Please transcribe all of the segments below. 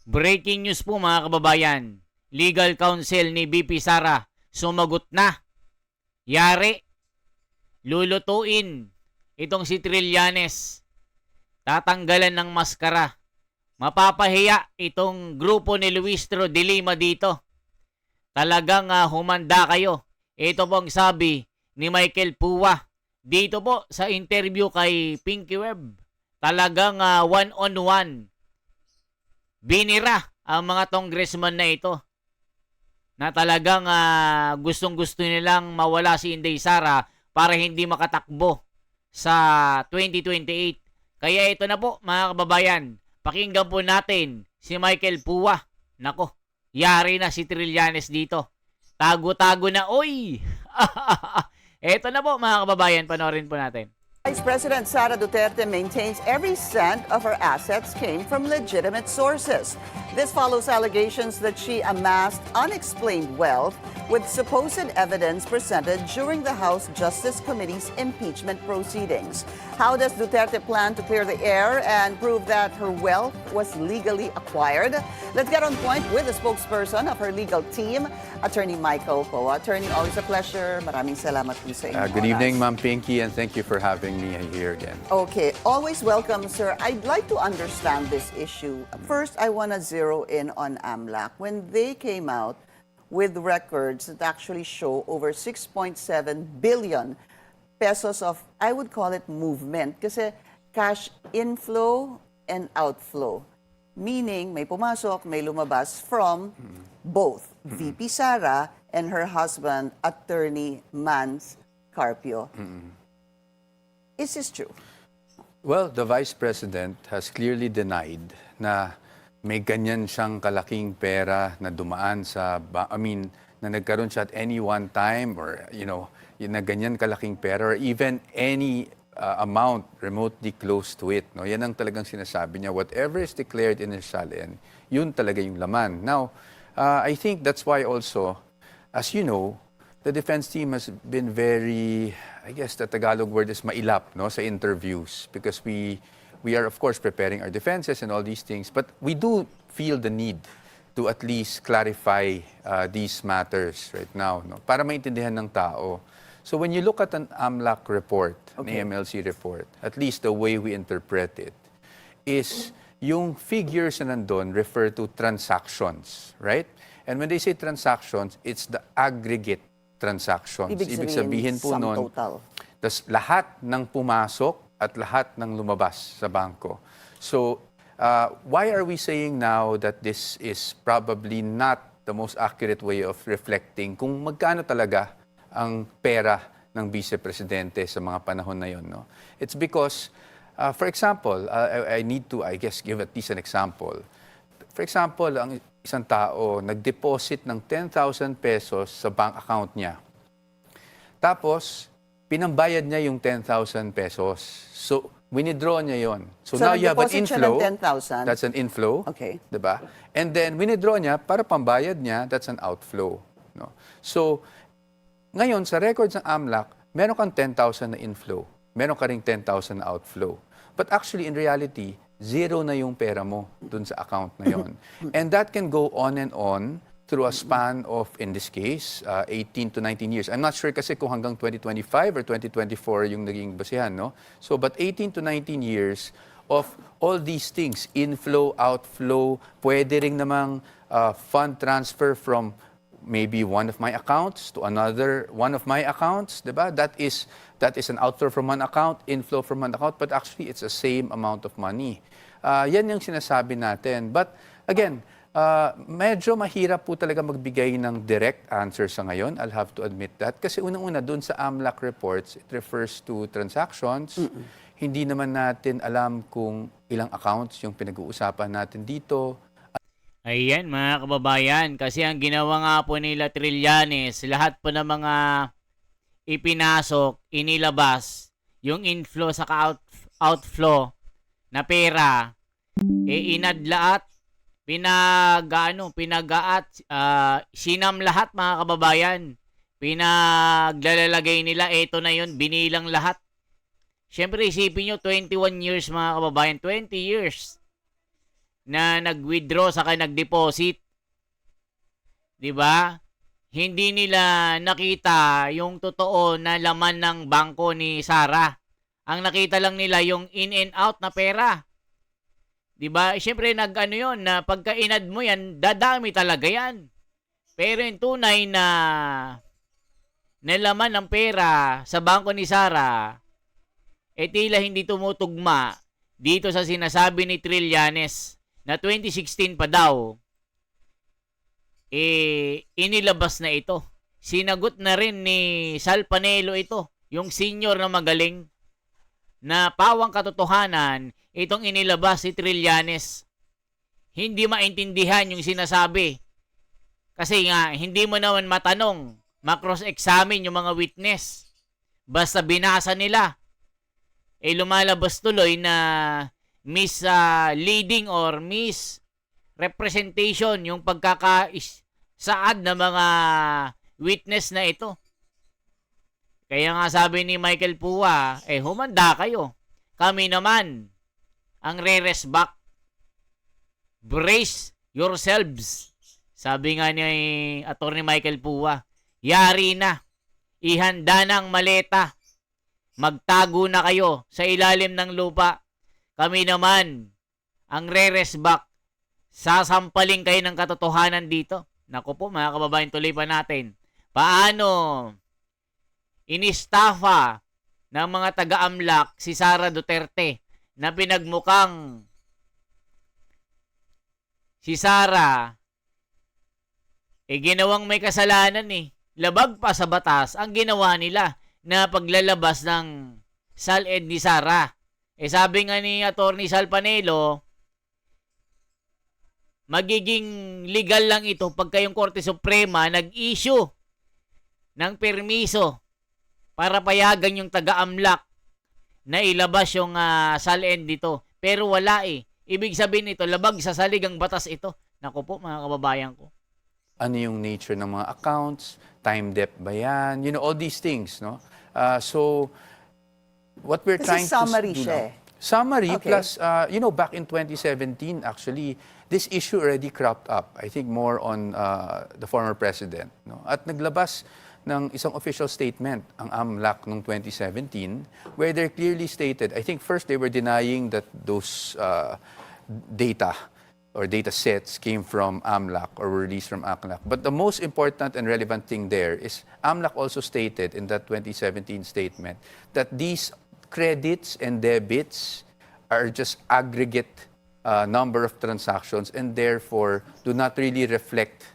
Breaking news po mga kababayan. Legal counsel ni BP Sara sumagot na. Yari, lulutuin itong si Trillanes. Tatanggalan ng maskara. Mapapahiya itong grupo ni Luistro de Lima dito. Talagang humanda kayo. Ito po ang sabi ni Michael Pua dito po sa interview kay Pinky Web. Talagang one-on-one. Binira ang mga congressman na ito na talagang gustong-gusto nilang mawala si Inday Sara para hindi makatakbo sa 2028. Kaya ito na po mga kababayan, pakinggan po natin si Michael Pua. Nako, yari na si Trillanes dito. Tago-tago na, oy! Ito na po mga kababayan, panoorin po natin. Vice President Sara Duterte maintains every cent of her assets came from legitimate sources. This follows allegations that she amassed unexplained wealth with supposed evidence presented during the House Justice Committee's impeachment proceedings. How does Duterte plan to clear the air and prove that her wealth was legally acquired? Let's get on point with the spokesperson of her legal team, Attorney Michael Poa. Attorney, always a pleasure. Maraming salamat po sa inyo. Good evening, Ma'am Pinky, and thank you for having me here again. Okay, always welcome, sir. I'd like to understand this issue. First, I want to zero in on AMLAC. When they came out with records that actually show over 6.7 billion pesos of, I would call it movement, kasi cash inflow and outflow. Meaning, may pumasok, may lumabas from both VP Sara and her husband, Attorney Mans Carpio. Is this true? Well, the Vice President has clearly denied na may ganyan siyang kalaking pera na dumaan sa, na nagkaroon siya at any one time or, na ganyan kalaking pera or even any amount remotely close to it. No? Yan ang talagang sinasabi niya. Whatever is declared in his salin, yun talaga yung laman. Now, I think that's why also, as you know, the defense team has been very, I guess the Tagalog word is mailap, no, sa interviews because we are of course preparing our defenses and all these things, but we do feel the need to at least clarify these matters right now, no, para maintindihan ng tao. So when you look at an AMLAC report, Okay. an AMLC report, at least the way we interpret it is yung figures na nandun refer to transactions, right? And when they say transactions, it's the aggregate transactions. Ibig sabihin po sum nun, total. lahat ng pumasok at lahat ng lumabas sa bangko. So, why are we saying now that this is probably not the most accurate way of reflecting kung magkano talaga ang pera ng Vice Presidente sa mga panahon na yon, no? It's because, for example, I need to, I guess, give at least an example. For example, ang isang tao nag-deposit ng 10,000 pesos sa bank account niya. Tapos, pinambayad niya yung 10,000 pesos. So, winidraw niya yon. So now you have an nag-deposit siya ng inflow. 10,000. That's an inflow. Okay. Diba? And then, winidraw niya para pambayad niya, that's an outflow. No? So, ngayon, sa records ng AMLAC, meron kang 10,000 na inflow. Meron ka ring 10,000 na outflow. But actually, in reality, zero na yung pera mo dun sa account na yon. And that can go on and on through a span of, in this case, 18 to 19 years. I'm not sure kasi kung hanggang 2025 or 2024 yung naging basihan, no? So, but 18 to 19 years of all these things, inflow, outflow, pwede ring namang fund transfer from maybe one of my accounts to another one of my accounts, diba? That is an outflow from one account, inflow from one account, but actually it's the same amount of money. Yan yung sinasabi natin. But again, medyo mahirap po talaga magbigay ng direct answer sa ngayon. I'll have to admit that. Kasi unang-una, dun sa AMLAC reports, it refers to transactions. Hindi naman natin alam kung ilang accounts yung pinag-uusapan natin dito. Ayan mga kababayan, kasi ang ginawa nga po nila Trillanes, lahat po ng mga ipinasok, inilabas, yung inflow sa outflow na pera, inadlaat, sinam lahat mga kababayan. Pinaglalagay nila, eto na yun, binilang lahat. Siyempre isipin nyo, 21 years mga kababayan, 20 years. na nag-withdraw saka nag-deposit. 'Di ba? Hindi nila nakita yung totoo na laman ng bangko ni Sara. Ang nakita lang nila yung in and out na pera. 'Di ba? Siyempre nag-ano 'yon na pagka inad mo 'yan, dadami talaga 'yan. Pero yung tunay na laman ng pera sa bangko ni Sara, tila hindi tumutugma dito sa sinasabi ni Trillanes na 2016 pa daw, inilabas na ito. Sinagot na rin ni Sal Panelo ito, yung senior na magaling, na pawang katotohanan, itong inilabas si Trillanes. Hindi maintindihan yung sinasabi. Kasi nga, hindi mo naman matanong, makross-examine yung mga witness. Basta binasa nila. Lumalabas tuloy na misleading or misrepresentation yung pagkakasaad ng mga witness na ito. Kaya nga sabi ni Michael Pua, humanda kayo. Kami naman ang re-rest back. Brace yourselves. Sabi nga ni Attorney Michael Pua, yari na. Ihanda na ang maleta. Magtago na kayo sa ilalim ng lupa. Kami naman ang re-rest back. Sasampaling kayo ng katotohanan dito. Naku po mga kababayan, tuloy pa natin. Paano inistafa ng mga taga-AMLAC si Sara Duterte na pinagmukhang si Sara ginawang may kasalanan labag pa sa batas ang ginawa nila na paglalabas ng SALED ni Sara. Sabi nga ni Attorney Sal Panelo, magiging legal lang ito pagka yung Korte Suprema nag-issue ng permiso para payagan yung taga-AMLAC na ilabas yung SALED dito. Pero wala Ibig sabihin ito, labag sa saligang batas ito. Naku po mga kababayan ko. Ano yung nature ng mga accounts, time depth ba yan, all these things, no? So, what we're Kasi trying to summary do siya now, summary Okay. plus, back in 2017, actually, this issue already cropped up, I think more on the former president, no? At naglabas ng isang official statement ang AMLAC noong 2017 where they clearly stated, I think first they were denying that those data or data sets came from AMLAC or were released from AMLAC. But the most important and relevant thing there is AMLAC also stated in that 2017 statement that these credits and debits are just aggregate number of transactions and therefore do not really reflect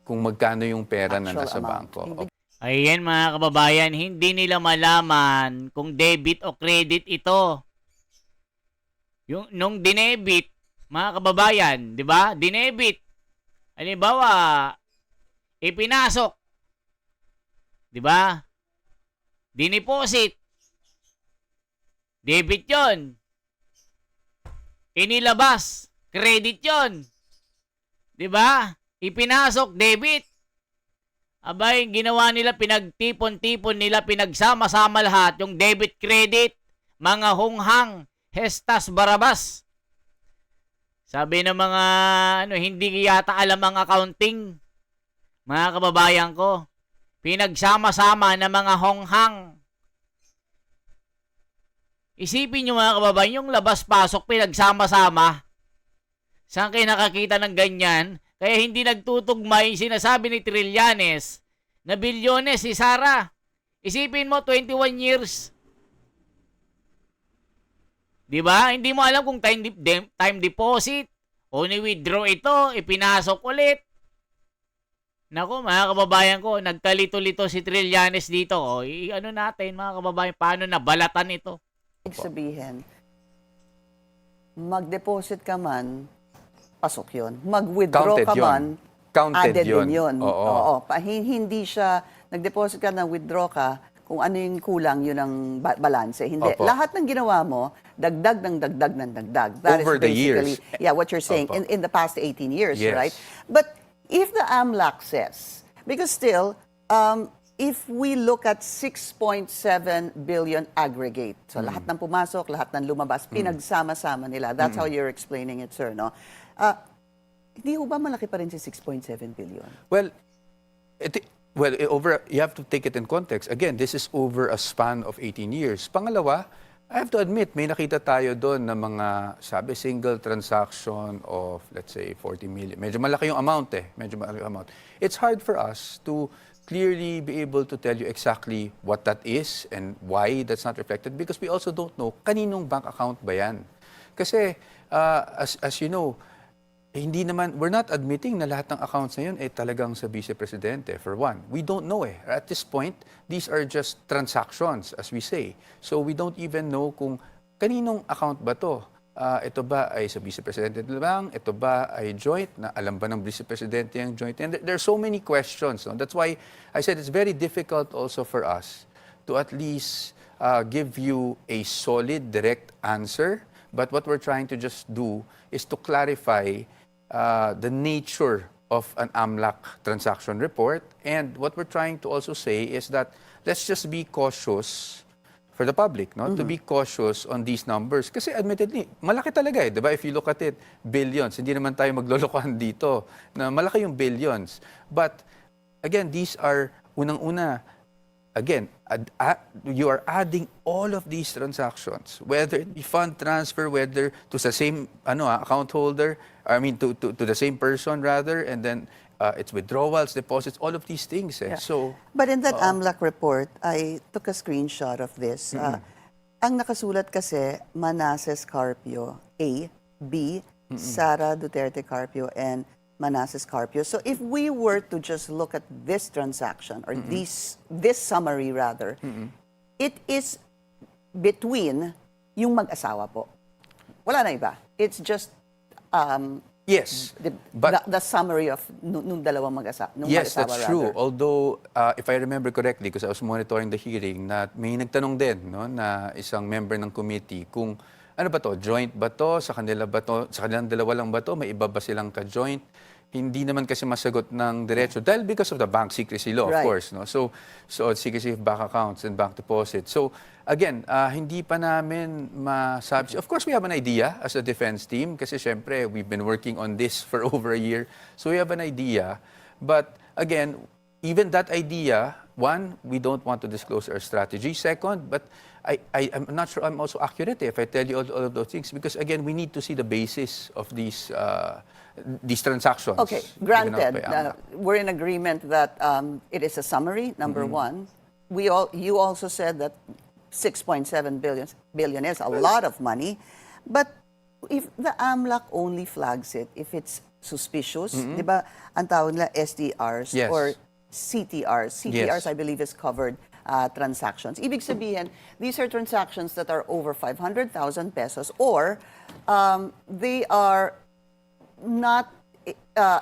kung magkano yung pera na Actual nasa amount. bangko. Hindi- Ayan mga kababayan, hindi nila malaman kung debit o credit ito. Yung nung dinebit, mga kababayan, 'di ba? Dinebit. Halimbawa, ipinasok. 'Di ba? Dineposit. Debit 'yon. Inilabas, credit 'yon. 'Di ba? Ipinasok, debit. Abay, ginawa nila, pinagtipon-tipon nila, pinagsama-sama lahat, yung debit, credit, mga hunghang, hestas, barabas. Sabi ng mga, hindi yata alam ang accounting, mga kababayan ko. Pinagsama-sama ng mga honghang. Isipin nyo mga kababayan, yung labas-pasok, pinagsama-sama. Saan kayo nakakita ng ganyan? Kaya hindi nagtutugma yung sinasabi ni Trillanes na bilyones si Sara. Isipin mo, 21 years. Di ba? Hindi mo alam kung time deposit o ni-withdraw ito, ipinasok ulit. Naku, mga kababayan ko, nagkalito-lito si Trillanes dito. Ano natin, mga kababayan, paano nabalatan ito? Ibig sabihin, mag-deposit ka man, pasok yun. Mag-withdraw Counted ka yun. man, Counted added yun. din yun. Oo. Hindi siya, nag-deposit ka na withdraw ka, kung ano yung kulang, yun ang balanse. Hindi. Opo. Lahat ng ginawa mo, dagdag ng dagdag ng dagdag. That Over is the basically, years. yeah, what you're saying, Opo. in the past 18 years, Yes. right? But if the AMLAC says, because still, if we look at 6.7 billion aggregate, so lahat ng pumasok, lahat ng lumabas, pinagsama-sama nila. That's how you're explaining it, sir, no? Hindi ho ba malaki pa rin si 6.7 billion? Well, you have to take it in context. Again, this is over a span of 18 years. Pangalawa, I have to admit, may nakita tayo doon na mga, sabi, single transaction of, let's say, 40 million. Medyo malaki yung amount eh. Medyo malaki yung amount. It's hard for us to clearly be able to tell you exactly what that is and why that's not reflected because we also don't know kaninong bank account ba yan. Kasi, as you know, hindi naman, we're not admitting na lahat ng accounts na yun talagang sa Vice Presidente, for one. We don't know eh. At this point, these are just transactions, as we say. So we don't even know kung kaninong account ba to. Ito ba ay sa Vice Presidente lang? Ito ba ay joint? Na alam ba ng Vice Presidente yung joint? And there are so many questions. No? That's why I said it's very difficult also for us to at least give you a solid, direct answer. But what we're trying to just do is to clarify the nature of an AMLAC transaction report. And what we're trying to also say is that let's just be cautious for the public, no? To be cautious on these numbers. Kasi admittedly, malaki talaga eh, di ba? If you look at it, billions. Hindi naman tayo maglolokohan dito na malaki yung billions. But again, these are, unang-una, again, you are adding all of these transactions, whether it be fund transfer, whether to the same account holder, to the same person rather, and then it's withdrawals, deposits, all of these things. Eh. Yeah. So, But in that AMLAC report, I took a screenshot of this. Ang nakasulat kasi, Manasseh Carpio, A, B, Sara Duterte Carpio, and Manasseh Carpio. So if we were to just look at this transaction, or this summary rather, it is between yung mag-asawa po. Wala na iba. It's just yes, the summary of nung dalawang mag-asawa. yes, that's true. Although, if I remember correctly, because I was monitoring the hearing, na may nagtanong din, no, na isang member ng committee kung ano ba to, joint ba to, sa kanila ba to, sa kanilang dalawa lang ba to, may iba ba silang ka-joint? Hindi naman kasi masagot ng diretso dahil because of the bank secrecy law, of course, no. So secrecy of bank accounts and bank deposits. So again, hindi pa namin masabi. Of course, we have an idea as a defense team kasi syempre we've been working on this for over a year. So we have an idea, but again, even that idea, one, we don't want to disclose our strategy. Second, but I'm not sure I'm also accurate if I tell you all of those things because again, we need to see the basis of these transactions. Okay, granted, we're in agreement that it is a summary, number one. You also said that 6.7 billion is a lot of money, but if the AMLAC only flags it, if it's suspicious, di ba, ang tawag nila SDRs or CTRs. CTRs, I believe, is covered transactions. Ibig sabihin, these are transactions that are over 500,000 pesos or they are not,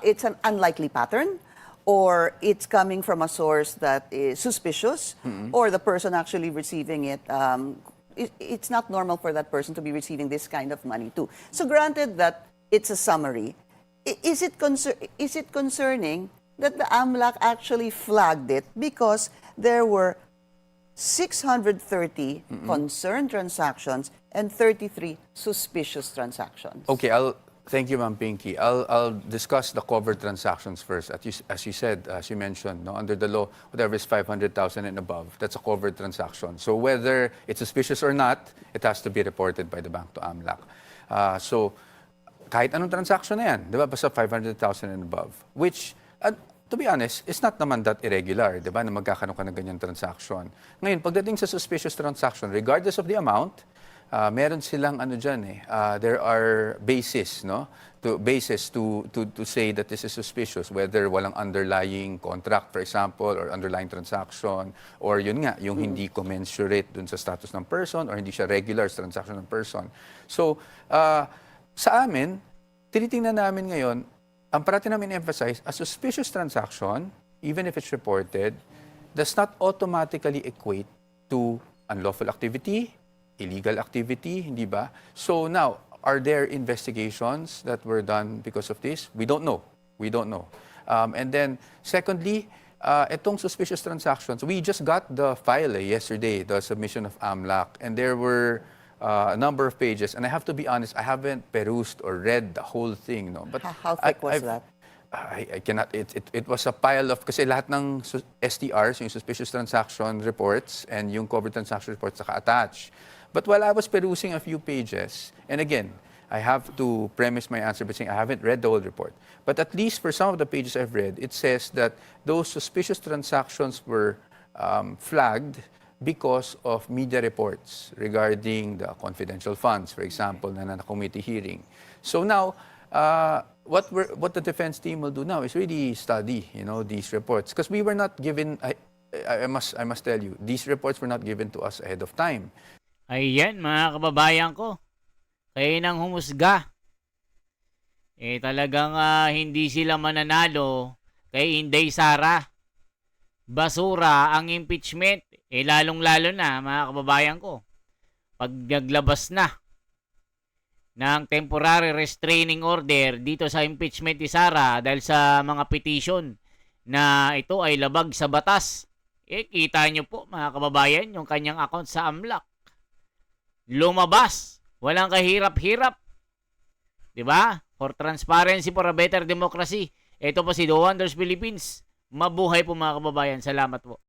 it's an unlikely pattern or it's coming from a source that is suspicious or the person actually receiving it, it's not normal for that person to be receiving this kind of money too. So granted that it's a summary, is it concerning that the AMLAC actually flagged it because there were 630 concerned transactions and 33 suspicious transactions? Okay, thank you, Ma'am Pinky. I'll discuss the covered transactions first. As you said, as you mentioned, no, under the law, whatever is 500,000 and above, that's a covered transaction. So whether it's suspicious or not, it has to be reported by the bank to AMLAC. So kahit anong transaction na yan, di ba, basta 500,000 and above, which, to be honest, it's not naman that irregular, di ba, na magkakaroon ka ng ganyan transaction. Ngayon, pagdating sa suspicious transaction, regardless of the amount, meron silang there are basis, no? Basis to say that this is suspicious, whether walang underlying contract, for example, or underlying transaction, or yun nga, yung hindi commensurate dun sa status ng person, or hindi siya regular sa transaction ng person. So, sa amin, tinitingnan namin ngayon, ang parati namin emphasize, a suspicious transaction, even if it's reported, does not automatically equate to unlawful activity, illegal activity, hindi ba? So now, are there investigations that were done because of this? We don't know. We don't know. And then, secondly, Itong suspicious transactions, we just got the file yesterday, the submission of AMLAC, and there were a number of pages. And I have to be honest, I haven't perused or read the whole thing. No? But How thick was that? I cannot, it was a pile of, kasi lahat ng STRs, yung suspicious transaction reports, and yung covered transaction reports naka-attach. But while I was perusing a few pages, and again, I have to premise my answer by saying I haven't read the whole report. But at least for some of the pages I've read, it says that those suspicious transactions were flagged because of media reports regarding the confidential funds, for example, na committee hearing. So now, what the defense team will do now is really study, these reports, because we were not given. I must tell you, these reports were not given to us ahead of time. Ayan, mga kababayan ko. Kayo nang humusga. Talagang hindi sila mananalo kay Inday Sara. Basura ang impeachment. Lalong-lalo na, mga kababayan ko, pag naglabas na ng temporary restraining order dito sa impeachment ni Sara dahil sa mga petition na ito ay labag sa batas. Kita nyo po, mga kababayan, yung kanyang account sa AMLAC. Lumabas. Walang kahirap-hirap. Diba? For transparency, for a better democracy. Ito po si The Wonders Philippines. Mabuhay po, mga kababayan. Salamat po.